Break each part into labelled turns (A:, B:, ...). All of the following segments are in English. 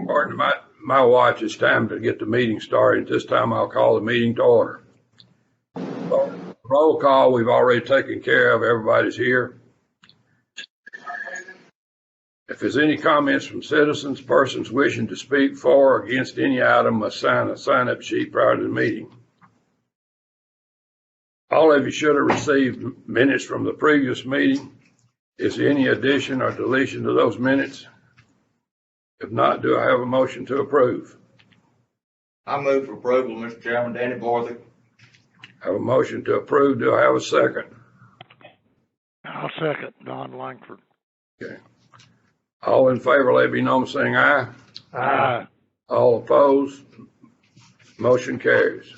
A: According to my watch, it's time to get the meeting started. At this time, I'll call the meeting to order. Roll call, we've already taken care of. Everybody's here. If there's any comments from citizens, persons wishing to speak for or against any item must sign a sign-up sheet prior to the meeting. All of you should have received minutes from the previous meeting. Is there any addition or deletion to those minutes? If not, do I have a motion to approve?
B: I move for approval, Mr. Chairman. Danny Borthwick.
A: I have a motion to approve. Do I have a second?
C: I'll second. Don Langford.
A: Okay. All in favor, let me know by saying aye.
C: Aye.
A: All opposed? Motion carries.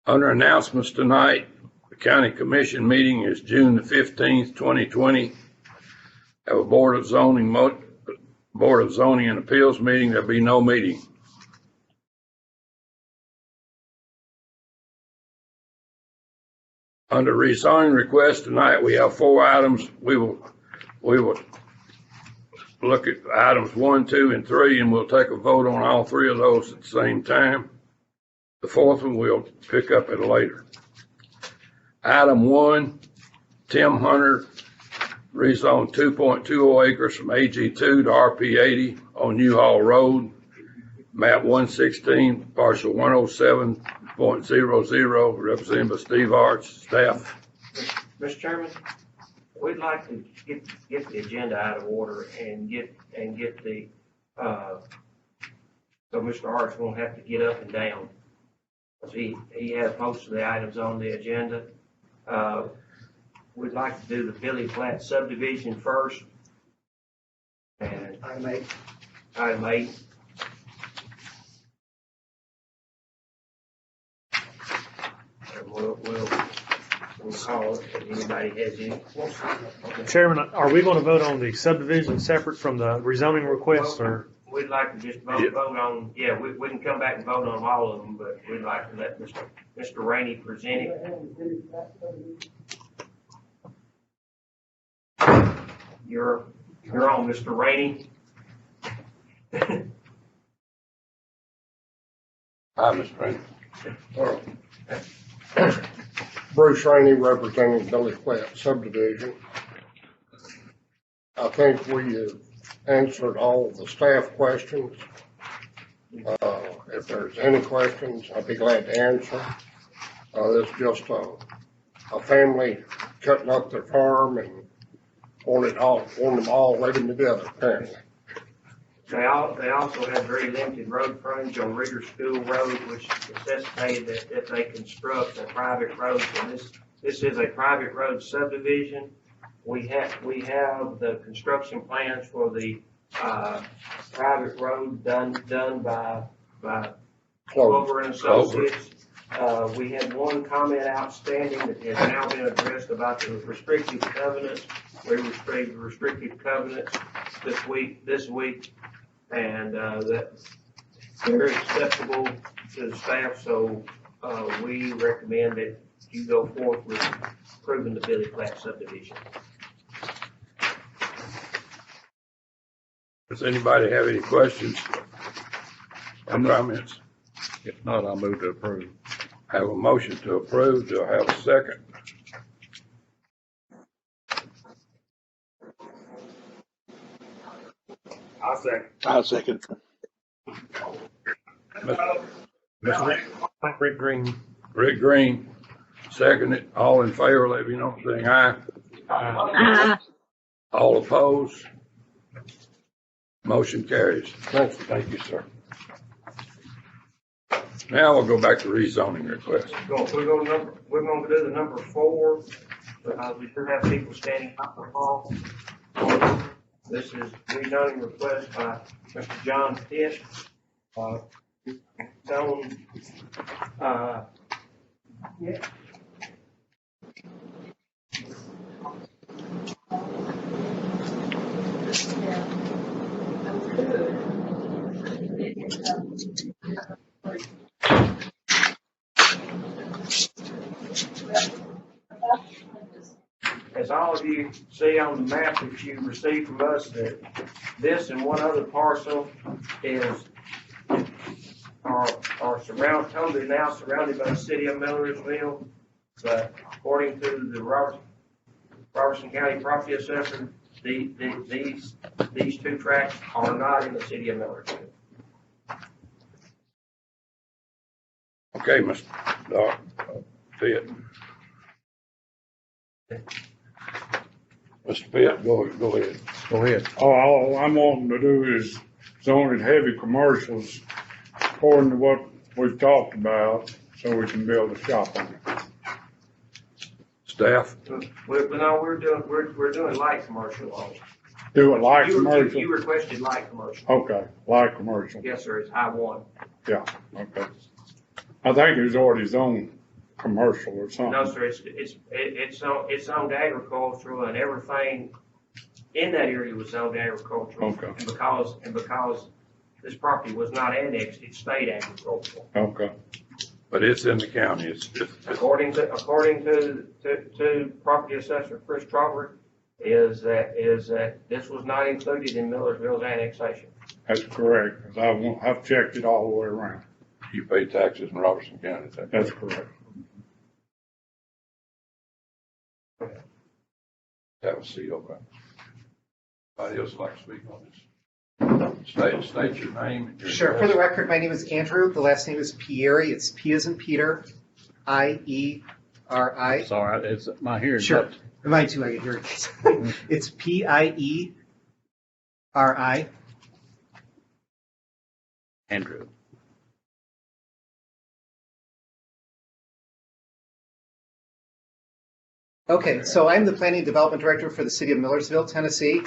A: Under announcements tonight, the County Commission meeting is June the 15th, 2020. Have a Board of Zoning and Appeals meeting. There'll be no meeting. Under rezoning request tonight, we have 4 items. We will look at items 1, 2, and 3, and we'll take a vote on all 3 of those at the same time. The 4th one we'll pick up at later. Item 1, Tim Hunter rezoned 2.20 acres from AG2 to RP80 on Newhall Road, map 116, parcel 107.00, represented by Steve Arch, staff.
D: Mr. Chairman, we'd like to get the agenda out of order and get the so Mr. Arch won't have to get up and down. He has most of the items on the agenda. We'd like to do the Plat subdivision first. And item 8. And we'll call it if anybody has any.
E: Chairman, are we going to vote on the subdivision separate from the rezoning request, or?
D: We'd like to just vote on, we can come back and vote on all of them, but we'd like to let Mr. Rainey present it. You're on, Mr. Rainey.
A: Hi, Mr. Rainey.
F: Bruce Rainey, representing Billy Plat subdivision. I think we have answered all the staff questions. If there's any questions, I'd be glad to answer. This is just a family cutting up their farm and want them all living together, apparently.
D: They also have very limited road frontage on Rigger School Road, which necessitated that if they construct a private road, and this is a private road subdivision. We have the construction plans for the private road done by Clover and Associates. We had one comment outstanding that has now been addressed about the restrictive covenants. We restricted restrictive covenants this week, and that's very acceptable to the staff. So we recommend that you go forth with approving the Billy Plat subdivision.
A: Does anybody have any questions or comments?
C: If not, I'll move to approve.
A: I have a motion to approve. Do I have a second?
C: I'll second.
E: Rick Green.
A: Rick Green, seconded. All in favor, let me know, saying aye.
G: Aye.
A: All opposed? Motion carries.
F: Thank you, sir.
A: Now we'll go back to rezoning request.
D: We're going to do the number 4 because we do have people standing up for call. This is rezoning request by Mr. John Pitt. As all all of you see on the map that you received from us that this and one other parcel are totally now surrounded by the city of Millersville. But according to the Robertson County Property Assessor, these two tracts are not in the city of Millersville.
A: Okay, Mr. Pitt. Mr. Pitt, go ahead.
C: Go ahead.
G: All I'm wanting to do is zone it heavy commercials according to what we've talked about, so we can build a shop on it.
A: Staff?
D: We're doing light commercial on it.
G: Do it like
D: You
G: commercial?
D: requested light commercial.
G: Okay, like commercial,
D: Yes, sir, it's I-1.
G: yeah, okay. I think it was already zoned commercial or something.
D: No, sir, it's zoned agricultural and everything in that area was zoned agricultural.
G: Okay.
D: And because this property was not annexed, it stayed agricultural.
G: Okay,
A: But it's in the county. It's
D: According to property assessor Chris Trauber, is that this was not included in Millersville's annexation.
G: that's correct, 'cause I've checked it all the way around.
A: you pay taxes in Robertson County.
G: That's correct.
A: That was sealed, right? Anybody else like to speak on this? State your name. And your
H: Sure. For
A: address.
H: the record, my name is Andrew. The last name is Pieri. It's P as in Peter, I-E-R-I.
C: Sorry, it's my hearing.
H: Sure. Mine too, I get hearing aids. It's Pieri.
C: Andrew.
H: Okay, so I'm the Planning and Development Director for the City of Millersville, Tennessee.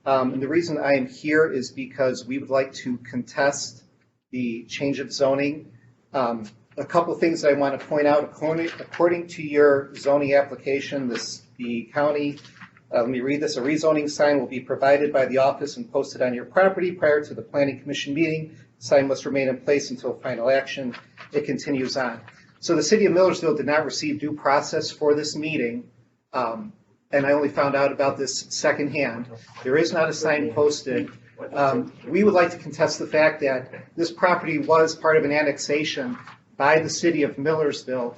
H: And the reason I am here is because we would like to contest the change of zoning. A couple things that I want to point out. According to your zoning application, the county, let me read this. A rezoning sign will be provided by the office and posted on your property prior to the Planning Commission meeting. Sign must remain in place until final action. It continues on. So the City of Millersville did not receive due process for this meeting. And I only found out about this secondhand. There is not a sign posted. We would like to contest the fact that this property was part of an annexation by the City of Millersville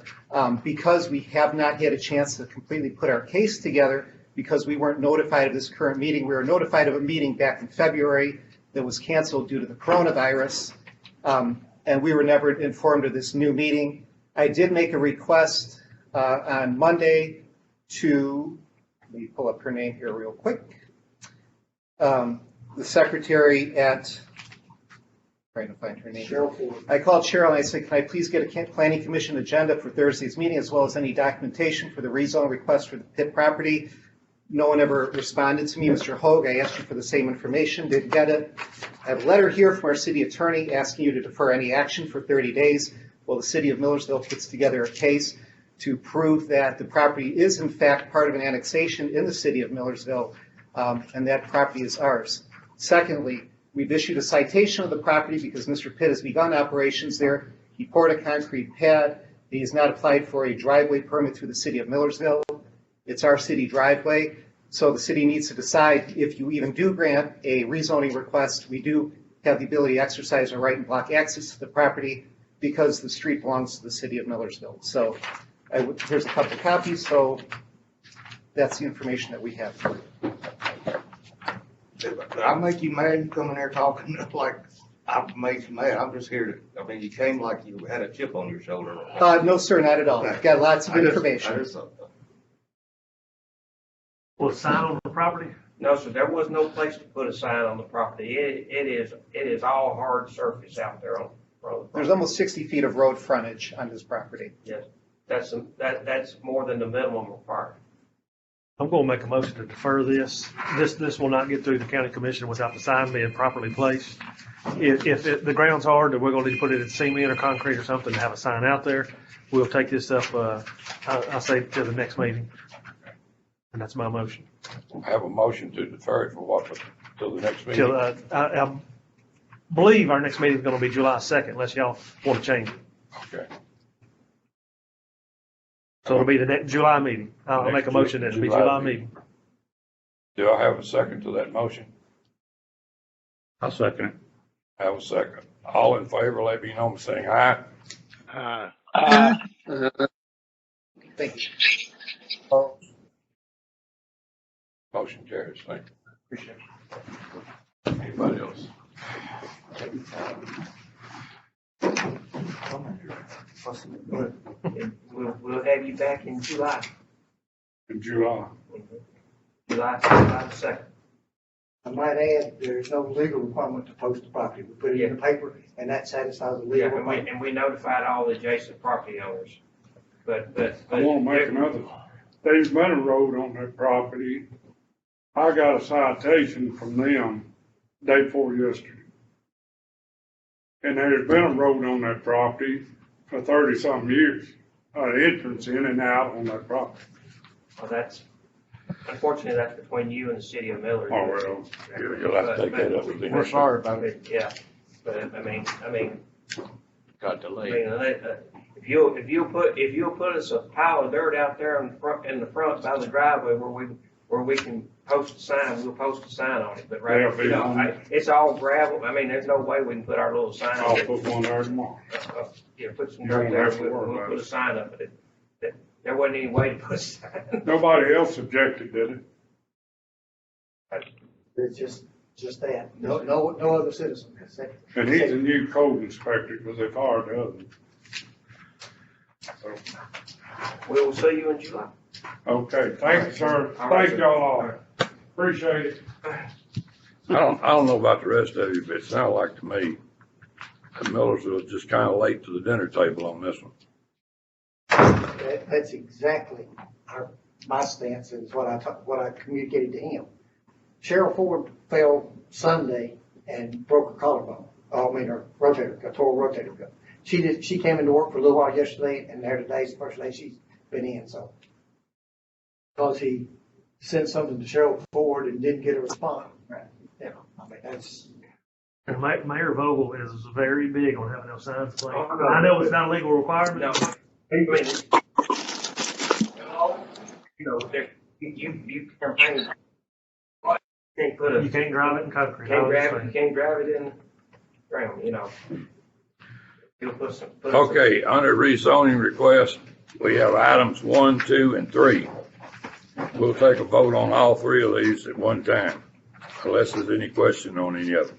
H: because we have not had a chance to completely put our case together because we weren't notified of this current meeting. We were notified of a meeting back in February that was canceled due to the coronavirus, and we were never informed of this new meeting. I did make a request on Monday to, let me pull up her name here real quick. The secretary at, trying to find her name. I called Cheryl and I said, can I please get a planning commission agenda for Thursday's meeting as well as any documentation for the rezone request for the Pitt property? No one ever responded to me. Mr. Hogue, I asked you for the same information, didn't get it. I have a letter here from our city attorney asking you to defer any action for 30 days while the City of Millersville puts together a case to prove that the property is in fact part of an annexation in the City of Millersville, and that property is ours. Secondly, we've issued a citation of the property because Mr. Pitt has begun operations there. He poured a concrete pad. He has not applied for a driveway permit through the City of Millersville. It's our city driveway, so the city needs to decide if you even do grant a rezoning request. We do have the ability to exercise our right and block access to the property because the street belongs to the City of Millersville. So here's a couple of copies, so that's the information that we have.
B: Did I make you mad? You come in there talking like I made you mad. I'm just here to, I mean, you came like you had a chip on your shoulder.
H: No, sir, not at all. I've got lots of information.
E: Well, sign on the property?
D: No, sir, there was no place to put a sign on the property. It is all hard surface out there on the property.
H: There's almost 60 feet of road frontage on this property.
D: Yes, that's more than the minimum required.
E: I'm going to make a motion to defer this. This will not get through the county commission without the sign being properly placed. If the ground's hard, then we're going to need to put it in cement or concrete or something to have a sign out there. We'll take this up, I'll say to the next meeting. And that's my motion.
A: I have a motion to defer it for what, till the next meeting?
E: Till, I believe our next meeting is going to be July 2nd, unless y'all want to change it.
A: Okay.
E: So it'll be the next July meeting. I'll make a motion that it'll be July meeting.
A: Do I have a second to that motion?
C: I'll second it.
A: Have a second. All in favor, let me know by saying aye.
H: Thank you.
A: Motion carries. Thank you.
H: Appreciate it.
A: Anybody else?
D: And we'll have you back in July,
G: In July.
D: July the 2nd.
I: I might add, there's no legal requirement to post the property. We put it in the paper, and that satisfies the legal
D: Yeah,
I: requirement.
D: and we notified all the adjacent property owners. But.
G: I wanna make another, there's been a road on that property. I got a citation from them day before yesterday. And there's been a road on that property for 30-something years, entrance in and out on that property.
D: Well, unfortunately, that's between you and the city of Miller.
G: Oh, well,
A: You'll have to take that up with them.
E: We're sorry about it.
D: Yeah, but I mean,
C: Got delayed.
D: if you'll put us a pile of dirt out there in the front by the driveway where we can post a sign, we'll post a sign on it. But it's all gravel. I mean, there's no way we can put our little sign
G: I'll
D: on it.
G: put one there tomorrow.
D: Yeah, put some
G: You
D: dirt
G: won't
D: there,
G: have to
D: we'll
G: worry about
D: put
G: it.
D: a sign up, but there wasn't any way to put a sign.
G: Nobody else objected, did it?
I: It's just that. No other citizen has said.
G: And he's a new code inspector because they fired the other one. So,
D: We will see you in July.
G: okay, thank you, sir.
D: All right,
G: Thank
D: sir.
G: y'all all. Appreciate it.
A: I don't know about the rest of you, but it sounded like to me that Millersville was just kind of late to the dinner table on this one.
I: That's exactly my stance, is what I communicated to him. Cheryl Ford fell Sunday and broke her collarbone. Her rotator cuff, tore her rotator cuff. She came into work for a little while yesterday, and there today's the first day she's been in, so. Because he sent something to Cheryl Ford and didn't get a response. Right. Yeah, I mean, that's.
E: And Mayor Vogel is very big on having those signs placed.
D: Oh, no.
E: I know it's not a legal requirement.
D: No, I mean, you campaign. Can't put a.
E: You can't drive it in concrete.
D: You can't grab it in the ground, You'll put some.
A: Okay, under rezoning request, we have items 1, 2, and 3. We'll take a vote on all three of these at one time, unless there's any question on any of them.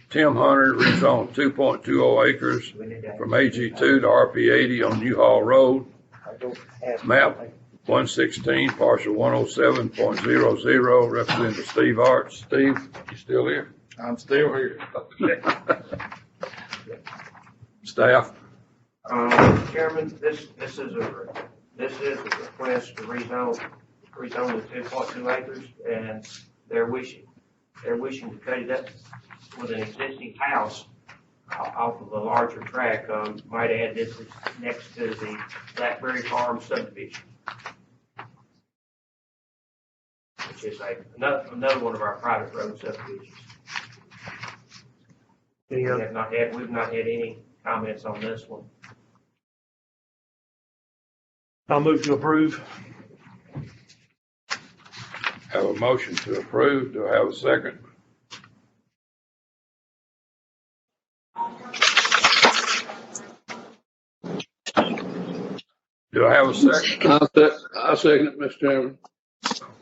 A: Tim Hunter rezoned 2.20 acres from AG2 to RP80 on Newhall Road. Map 116, parcel 107.00, Representative Steve Arts. Steve, you still here?
F: I'm still here.
A: Staff?
D: Chairman, this is a request to rezone the 2.2 acres, and they're wishing to cut it up with an existing house off of a larger tract. Might add, this is next to the Blackberry Farm subdivision, which is another one of our private road subdivisions. We've not had any comments on this one.
E: I'll move to approve.
A: Have a motion to approve. Do I have a second? Do I have a second?
F: I'll second it, Mr. Chairman.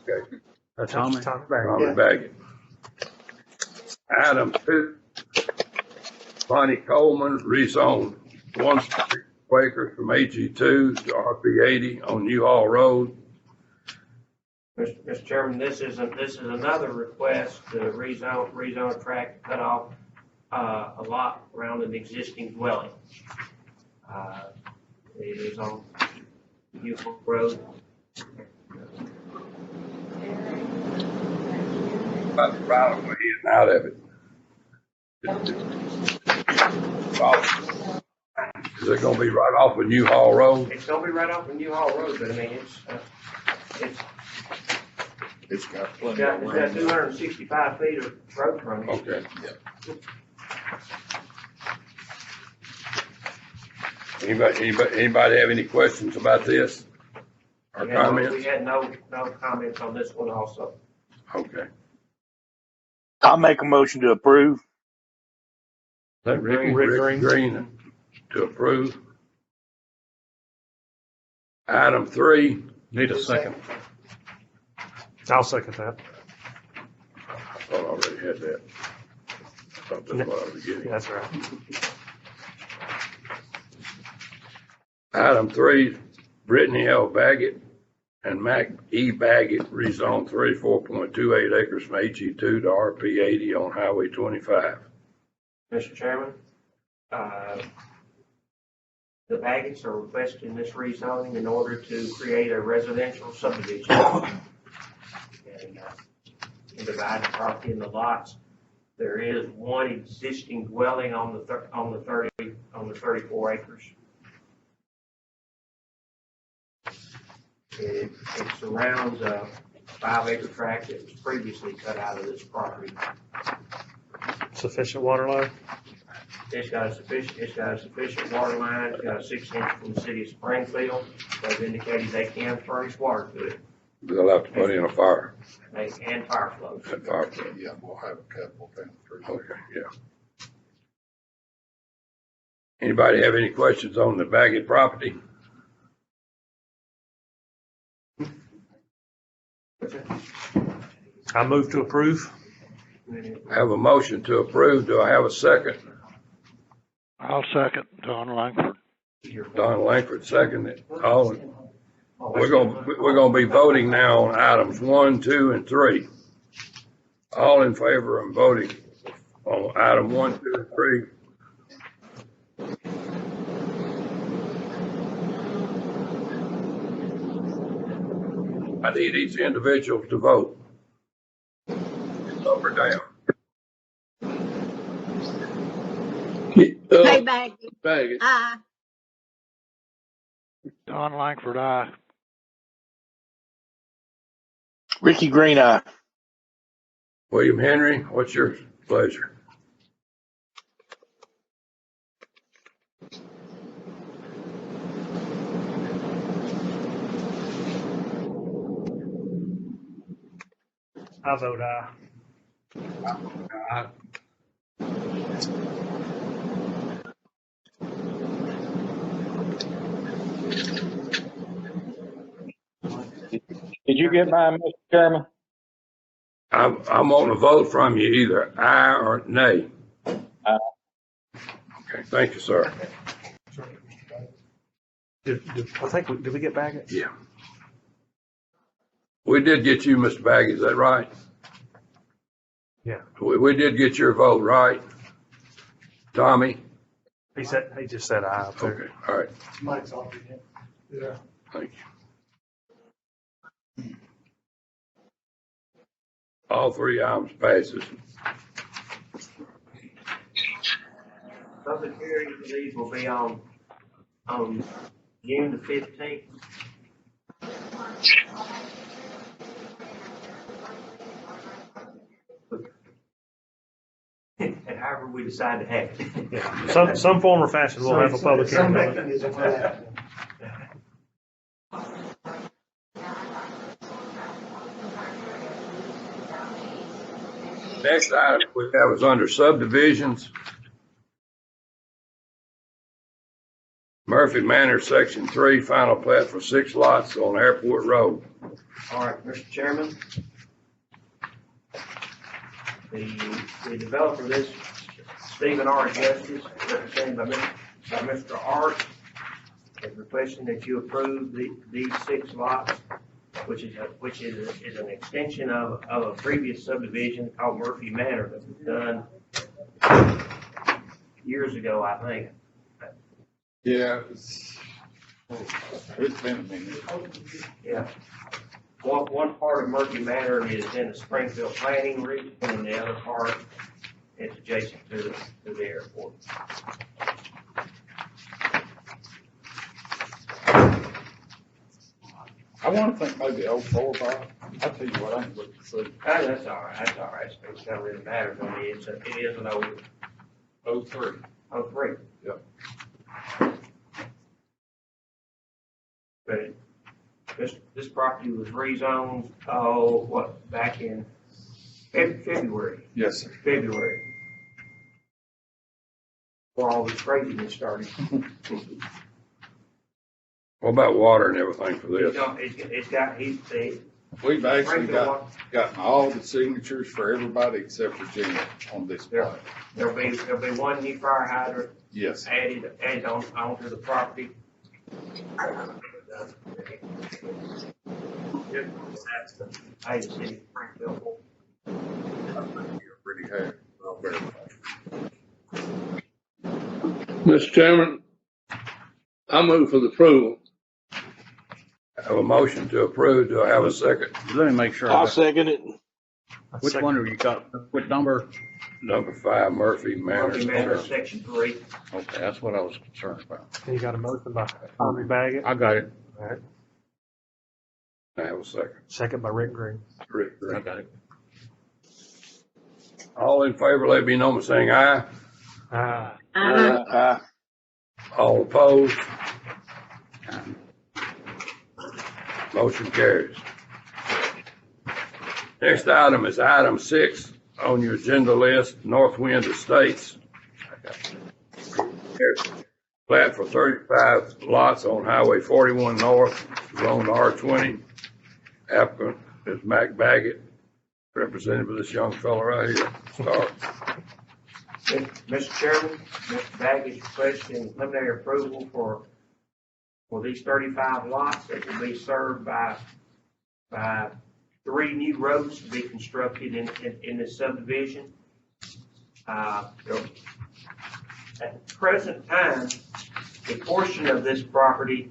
A: Okay.
E: That's
C: Tommy.
A: Tommy Baggett. Item 2, Bonnie Coleman rezoned 1 acre from AG2 to RP80 on Newhall Road.
D: Mr. Chairman, this is another request to rezone tract, cut off a lot around an existing dwelling. It is on Newhall Road.
A: About the right of way in and out of it. Is it gonna be right off of Newhall Road?
D: It's gonna be right off of Newhall Road, but I mean,
F: It's got
D: it's
F: plenty
D: got
F: of room.
D: 265 feet of road frontage.
A: Okay. Anybody have any questions about this or
D: We
A: comments?
D: had no comments on this one also.
A: Okay.
C: I'll make a motion to approve.
A: That Ricky
E: Rick
A: Green to approve. Item 3,
C: Need a second.
E: I'll second that.
A: I thought I already had that. I thought that's what I was getting.
E: That's right.
A: Item 3, Brittany L. Baggett and Mac E. Baggett rezone 34.28 acres from HE2 to RP 80 on Highway 25.
D: Mr. Chairman, the Baggett's are requesting this rezoning in order to create a residential subdivision. And divide the property into lots. There is one existing dwelling on the 34 acres. It surrounds a 5-acre tract that was previously cut out of this property.
E: Sufficient water line?
D: It's got a sufficient water line. It's got a 6-inch from the city of Springfield. They've indicated they can furnish water to it.
A: They'll have to put in a fire.
D: And fire flows.
A: And fire flow.
F: Yeah, we'll have a couple down through.
A: Okay, yeah. Anybody have any questions on the Baggett property?
E: I move to approve.
A: I have a motion to approve. Do I have a second?
C: I'll second. Don Langford.
A: Don Langford seconded. We're gonna be voting now on items 1, 2, and 3. All in favor of voting on item 1, 2, and 3. I need each individual to vote. Up or down.
J: Hey, Baggett.
A: Baggett.
J: Aye.
C: Don Langford, aye. Ricky Green, aye.
A: William Henry, what's your pleasure?
E: I vote aye.
C: Did you get mine, Mr. Chairman?
A: I'm wanting a vote from you, either aye or nay.
C: Aye.
A: Okay, thank you, sir.
E: Did we get Baggett?
A: Yeah. We did get you, Mr. Baggett, is that right?
E: Yeah.
A: We did get your vote, right? Tommy?
E: He just said aye. Up there.
A: Okay, all right,
I: Mike's off again. Yeah.
A: thank you. All 3 items passes.
D: Public hearing for these will be on June the 15th. And however we decide to have it.
E: Yeah. Some form or fashion, we'll have a public
I: Some
E: hearing.
I: mechanism for that.
A: Next item we have is under subdivisions. Murphy Manor, Section 3, final plat for 6 lots on Airport Road.
D: All right, Mr. Chairman. The developer of this, Stephen R. Justice, represented by Mr. Art, is requesting that you approve these 6 lots, which is an extension of a previous subdivision called Murphy Manor that was done years ago, I think.
F: Yeah, it's been a minute.
D: Yeah. One part of Murphy Manor is in the Springfield planning region, and the other part is adjacent to the airport.
G: I want to think maybe 04, Bob. I'll tell you what, I ain't looking to see.
D: That's all right, It don't really matter to me. It is an
G: 03.
D: 03.
G: Yep.
D: But this property was rezoned, back in February,
J: Yes, sir.
D: February. Before all this craziness started.
A: What about water and everything for
D: He's
A: this?
D: got,
J: We've actually
D: Sprinkler
J: gotten all the signatures for everybody except for Jimmy on this part.
D: there'll be one new fire hydrant
J: Yes.
D: added onto the property. That's the Ada City Springfield.
J: You're pretty happy. I'll verify.
A: Mr. Chairman, I move for the approval. I have a motion to approve. Do I have a second?
K: Let me make sure.
C: I'll second it.
K: Which one have you got? What number?
A: Number 5, Murphy Manor.
D: Murphy Manor, section 3.
K: Okay, that's what I was concerned about.
E: You got a motion by Tommy Baggett,
K: I got it.
E: all right,
A: I have a second.
E: second by Rick Green.
A: Rick,
K: I got it.
A: all in favor, let me know by saying aye. All opposed? Motion carries. Next item is item 6 on your agenda list, Northwind Estates. Here's plat for 35 lots on Highway 41 North, zone R20. Applicant is Mac Baggett, represented by this young fellow right here. Start.
D: Mr. Chairman, Mr. Baggett requesting preliminary approval for these 35 lots that will be served by 3 new roads to be constructed in this subdivision. At the present time, a portion of this property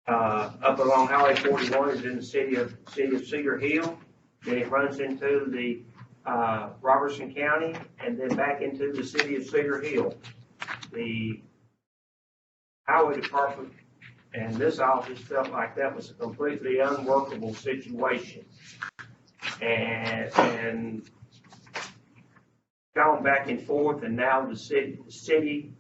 D: up along Highway 41 is in the city of Cedar Hill. Then it runs into the Robertson County and then back into the city of Cedar Hill. The highway department and this office felt like that was a completely unworkable situation. And gone back and forth, and now the city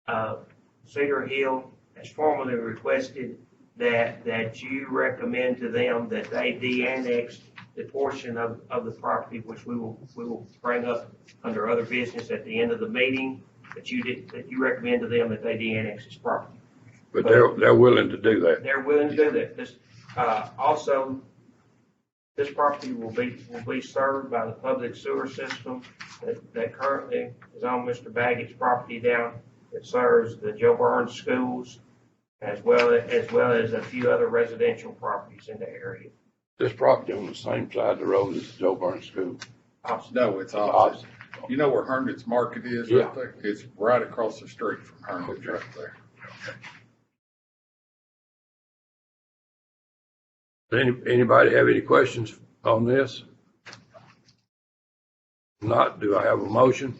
D: of Cedar Hill has formally requested that you recommend to them that they de-annex the portion of the property, which we will bring up under other business at the end of the meeting, that you recommend to them that they de-annex this property.
A: But they're willing to do that.
D: They're willing to do that. This, also, this property will be served by the public sewer system that currently is on Mr. Baggett's property down. It serves the Joe Burns schools as well as a few other residential properties in the area.
A: This property on the same side of the road as Joe Burns School.
J: No, it's opposite. You know where Herndon's Market is
A: Yeah.
J: right there? It's right across the street from Herndon's right there.
A: Anybody have any questions on this? Not, do I have a motion?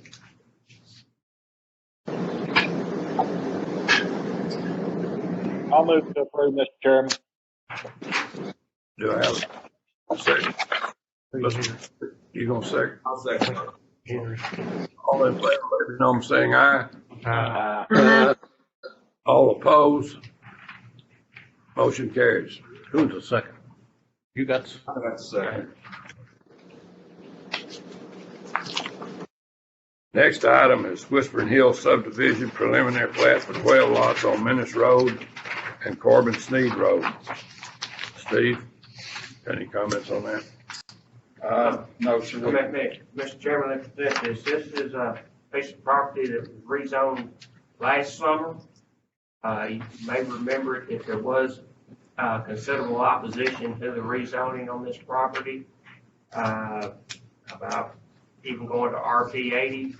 C: I'll move to approve, Mr. Chairman.
A: Do I have a second? You gonna second?
B: I'll second it.
A: All in favor, let me know by saying aye. All opposed? Motion carries.
K: Who's the second? You got,
B: I got the second.
A: Next item is Whispering Hill Subdivision preliminary plat for 12 lots on Menace Road and Corbin Sneed Road. Steve, any comments on that?
J: No, sir.
D: Mr. Chairman, this is a piece of property that was rezoned last summer. You may remember it if there was considerable opposition to the rezoning on this property, about even going to RP 80.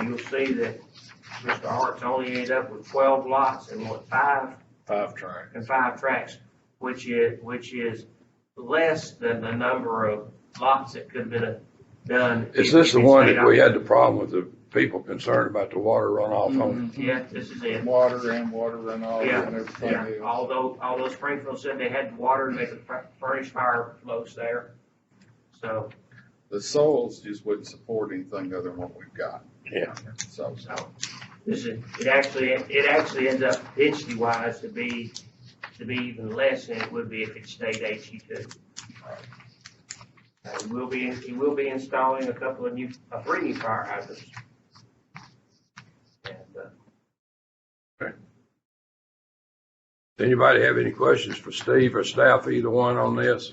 D: You'll see that Mr. Hart's only ended up with 12 lots and five tracks, which is less than the number of lots that could have been done.
A: Is this the one that we had the problem with the people concerned about the water runoff on?
D: Yeah, this is it.
J: Water runoff and everything else.
D: Although Springfield said they had water and they could furnish fire floats there. So
J: The soils just wouldn't support anything other than what we've got.
A: Yeah.
J: So
D: it actually ends up density wise to be even less than it would be if it stayed HE2. He will be installing a couple of three new fire hydrants. And,
A: Anybody have any questions for Steve or staff, either one on this?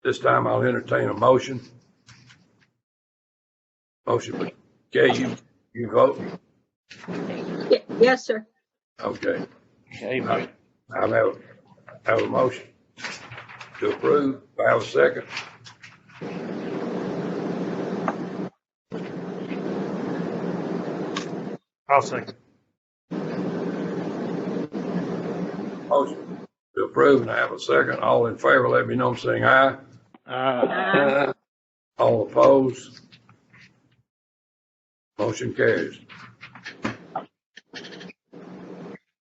A: This time I'll entertain a motion. Motion, okay, you vote?
L: Yes, sir.
A: Okay.
K: Okay,
A: I have a motion to approve. Do I have a second?
E: I'll second.
A: Motion to approve, and I have a second. All in favor, let me know by saying aye. All opposed? Motion carries.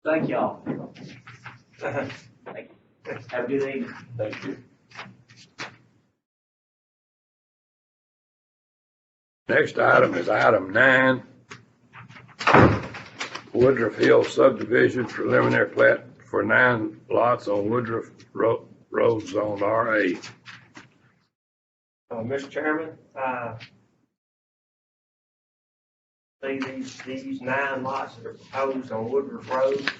D: thank y'all. Have a good evening.
A: Thank you. Next item is item 9. Woodruff Hill Subdivision preliminary plat for 9 lots on Woodruff Road Zone RA.
D: Mr. Chairman, these 9 lots that are proposed on Woodruff Road,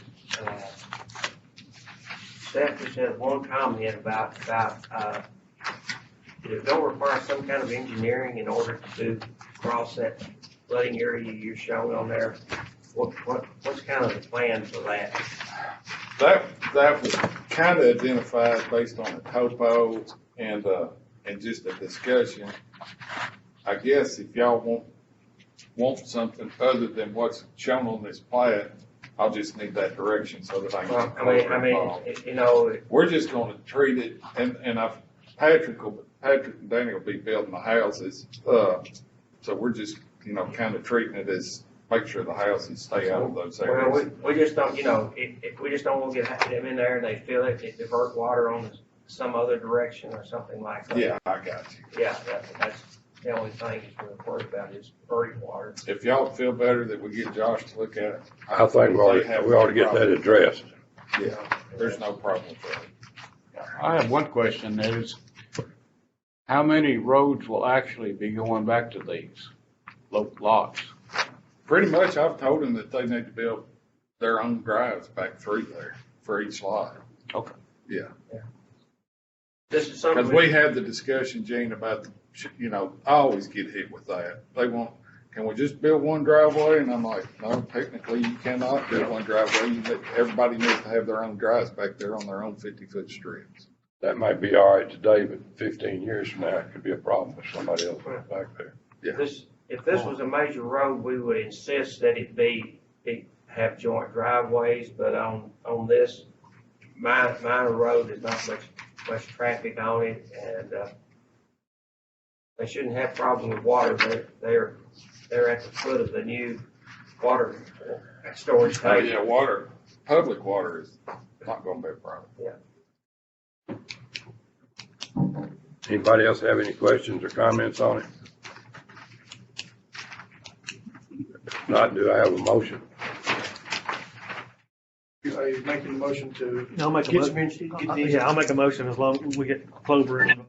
D: staff just had one comment about it don't require some kind of engineering in order to cross that flooding area you're showing on there. What's kind of the plan for that?
J: That was kind of identified based on the topo and just a discussion. I guess if y'all want something other than what's shown on this plat, I'll just need that direction so that I can.
D: Well, you know,
J: we're just gonna treat it, and Patrick and Danny will be building the houses, so we're just, kind of treating it as, make sure the houses stay out of those areas.
D: well, we just don't, if we just don't want to get them in there and they fill it, they divert water on some other direction or something like that.
J: Yeah, I got you.
D: Yeah, that's the only thing we're worried about is diverting water.
J: If y'all feel better that we get Josh to look at it.
A: I think we ought to get that addressed.
J: Yeah, there's no problem with that.
K: I have one question, is how many roads will actually be going back to these lots?
J: Pretty much, I've told them that they need to build their own drives back through there for each lot.
K: Okay.
J: Yeah.
D: This is something.
J: Because we had the discussion, Gene, about, I always get hit with that. They want, can we just build one driveway? And I'm like, no, technically you cannot build one driveway. Everybody needs to have their own drives back there on their own 50-foot strips.
A: That might be all right today, but 15 years from now, it could be a problem if somebody else went back there.
J: Yeah.
D: If this was a major road, we would insist that it have joint driveways, but on this minor road, there's not much traffic on it, and they shouldn't have problem with water. They're at the foot of the new water storage
J: Oh,
D: tank.
J: yeah, public water is not gonna be a problem.
D: Yeah.
A: Anybody else have any questions or comments on it? If not, do I have a motion?
B: Are you making a motion to?
E: I'll make a motion. Yeah, I'll make a motion as long as we get Clover in.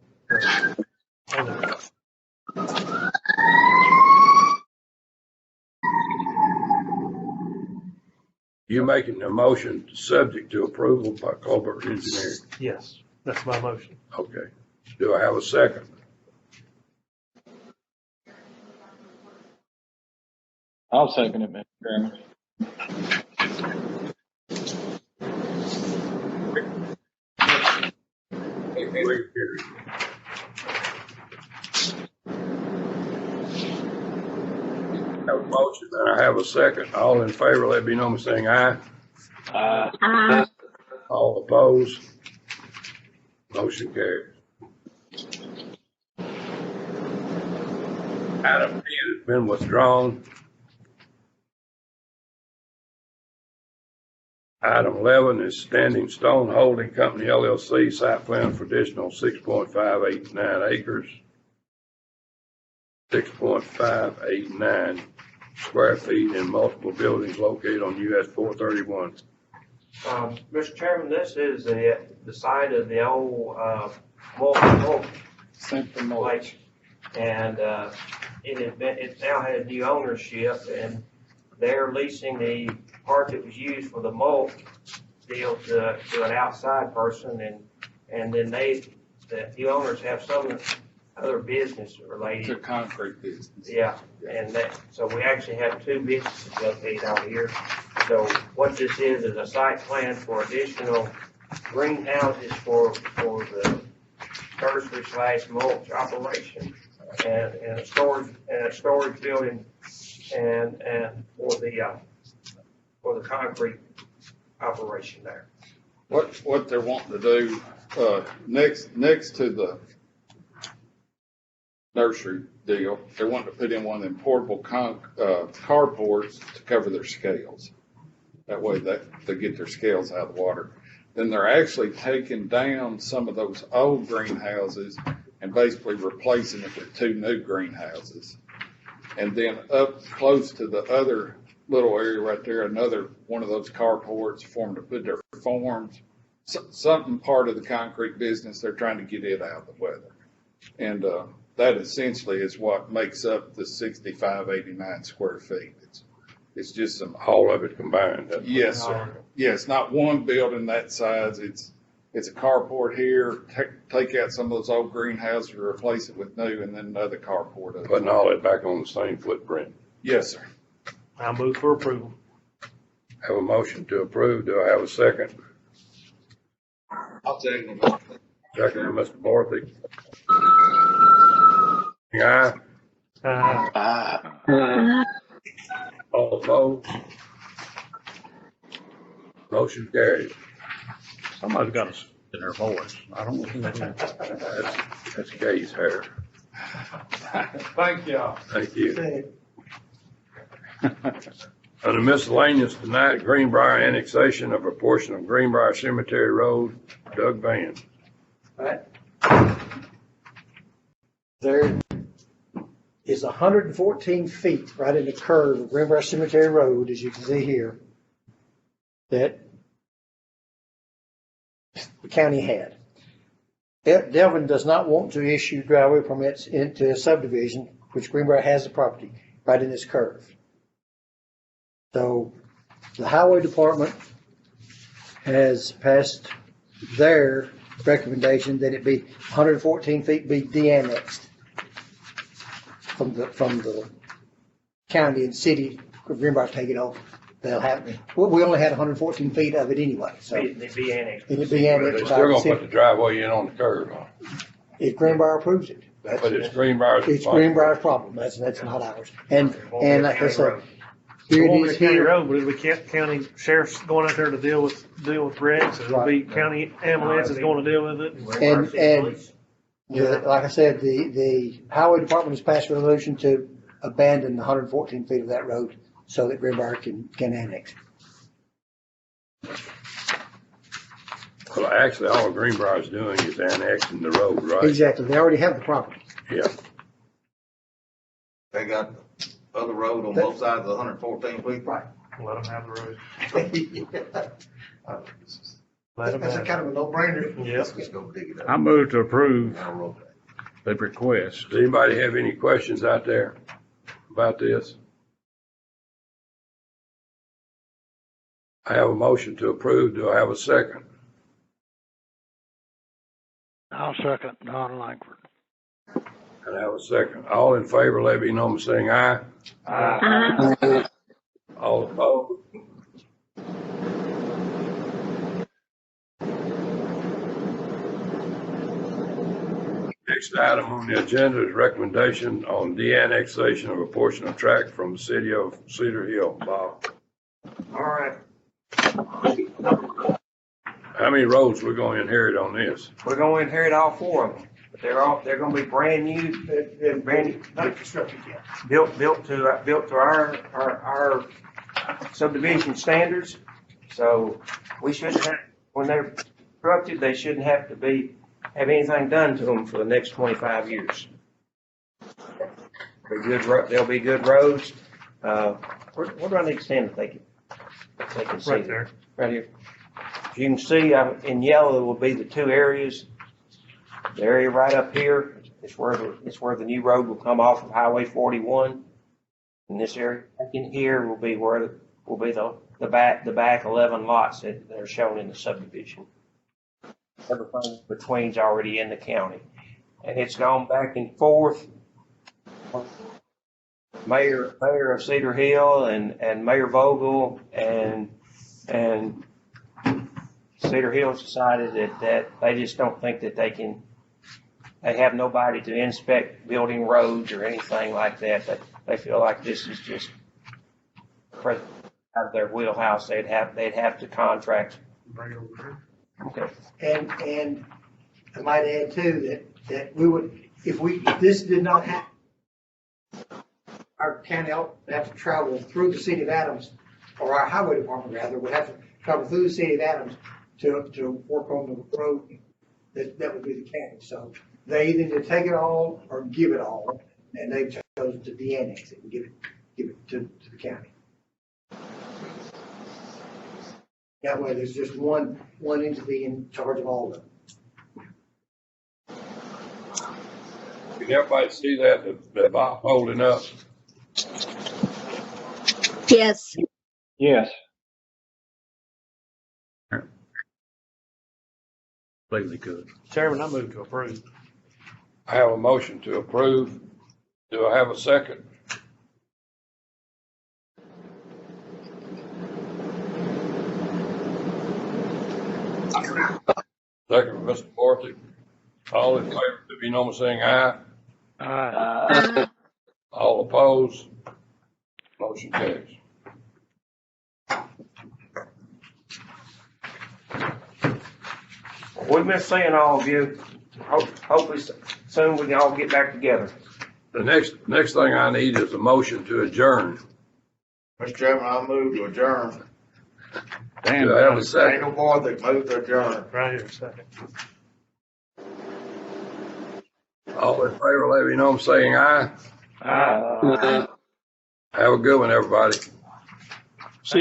A: You making a motion subject to approval by Colbert Engineering?
E: Yes, that's my motion.
A: Okay. Do I have a second?
C: I'll second it, Mr. Chairman.
A: Have a motion and I have a second. All in favor, let me know by saying aye.
L: Aye.
A: All opposed? Motion carries. Item 10 has been withdrawn. Item 11 is Standing Stone Holding Company LLC site plan for additional 6.589 acres, 6.589 square feet in multiple buildings located on US 431.
D: Mr. Chairman, this is the site of the old, malt
J: Simple
D: place. And, it now has new ownership, and they're leasing the part that was used for the malt deal to an outside person, and then the new owners have some other business
J: It's a
D: related.
J: concrete business.
D: Yeah, and so we actually have two businesses located out here. So what this is a site plan for additional greenhouses for the nursery / mulch operation, and a storage building, and for the concrete operation there.
J: What they're wanting to do, next to the nursery deal, they're wanting to put in one of them portable carports to cover their scales. That way they get their scales out of the water. Then they're actually taking down some of those old greenhouses and basically replacing it with two new greenhouses. And then up close to the other little area right there, another one of those carports for them to put their forms, something part of the concrete business, they're trying to get it out of the weather. And that essentially is what makes up the 6589 square feet. It's just some.
A: All of it combined.
J: Yes, sir. Yeah, it's not one building that size. It's a carport here, take out some of those old greenhouses, replace it with new, and then another carport.
A: Putting all that back on the same footprint.
J: Yes, sir.
E: I move for approval.
A: Have a motion to approve. Do I have a second?
B: I'll second it.
A: Second, Mr. Barthy. Aye. All opposed? Motion carries.
K: Somebody's got a spit in their voice. I don't know who that is.
A: That's Gay's hair.
J: Thank y'all.
A: Thank you. Under miscellaneous tonight, Greenbrier annexation of a portion of Greenbrier Cemetery Road, Doug Van.
I: Right. There is 114 feet right in the curve of Greenbrier Cemetery Road, as you can see here, that the county had. Delvin does not want to issue driveway permits into a subdivision, which Greenbrier has the property right in this curve. So the highway department has passed their recommendation that it be 114 feet be de-annexed from the county and city. Greenbrier take it over. They'll have, we only had 114 feet of it anyway, so.
D: They'd be annexed.
I: It'd be annexed.
A: They're still gonna put the driveway in on the curve, huh?
I: If Greenbrier approves it.
A: But it's Greenbrier's.
I: It's Greenbrier's problem. That's not ours. And like I said, here
E: It
I: it
E: won't be
I: is
E: a county
I: here.
E: road, but it'll be county sheriff's going out there to deal with wrecks. It'll be county ambulance is going to deal with it.
I: And like I said, the highway department has passed a resolution to abandon the 114 feet of that road so that Greenbrier can annex.
A: Well, actually, all Greenbrier's doing is annexing the road, right?
I: Exactly. They already have the property.
A: Yeah.
B: They got the other road on both sides of 114 feet.
I: Right.
E: Let them have the road. Let them
I: That's a
E: have it.
I: kind of a no-brainer.
E: Yep.
B: Let's go dig it up.
K: I move to approve
B: Now rotate.
K: the request.
A: Does anybody have any questions out there about this? I have a motion to approve. Do I have a second?
C: I'll second Don Langford.
A: And I have a second. All in favor, let me know by saying aye. All opposed? Next item on the agenda is recommendation on de-annexation of a portion of tract from the city of Cedar Hill. Bob,
D: All right,
A: how many roads we going to inherit on this?
D: we're going to inherit all four of them. They're going to be brand new,
I: Not constructed yet.
D: built to our subdivision standards. So we shouldn't have, when they're constructed, they shouldn't have to have anything done to them for the next 25 years. They'll be good roads. Where do I need to stand if they can see?
E: Right there.
D: Right here. you can see, in yellow will be the two areas. The area right up here is where the new road will come off of Highway 41. In this area, in here will be the back 11 lots that are shown in the subdivision. Everything between's already in the county, and it's gone back and forth. Mayor of Cedar Hill and Mayor Vogel and Cedar Hill's decided that they just don't think that they have nobody to inspect building roads or anything like that. But they feel like this is just out of their wheelhouse. They'd have to contract. Okay.
I: And I might add too, that we would, if this did not happen, our county would have to travel through the city of Adams, or our highway department rather, would have to travel through the city of Adams to work on the road. That would be the county. So they either need to take it all or give it all, and they've chosen to de-annex it and give it to the county. That way there's just one entity in charge of all of them.
A: Can everybody see that Bob holding up?
L: Yes.
C: Yes.
K: Completely good.
E: Chairman, I move to approve.
A: I have a motion to approve. Do I have a second? Second, Mr. Bartley. All in favor, if you know me, saying aye.
L: Aye.
A: All opposed? Motion carries.
D: We've been seeing all of you. Hopefully soon we can all get back together.
A: The next thing I need is a motion to adjourn.
B: Mr. Chairman, I move to adjourn.
K: Dan,
A: Do I have a second?
B: Daniel Bartley, move to adjourn.
E: Right here, second.
A: All in favor, let me know I'm saying aye.
K: Aye.
A: Have a good one, everybody.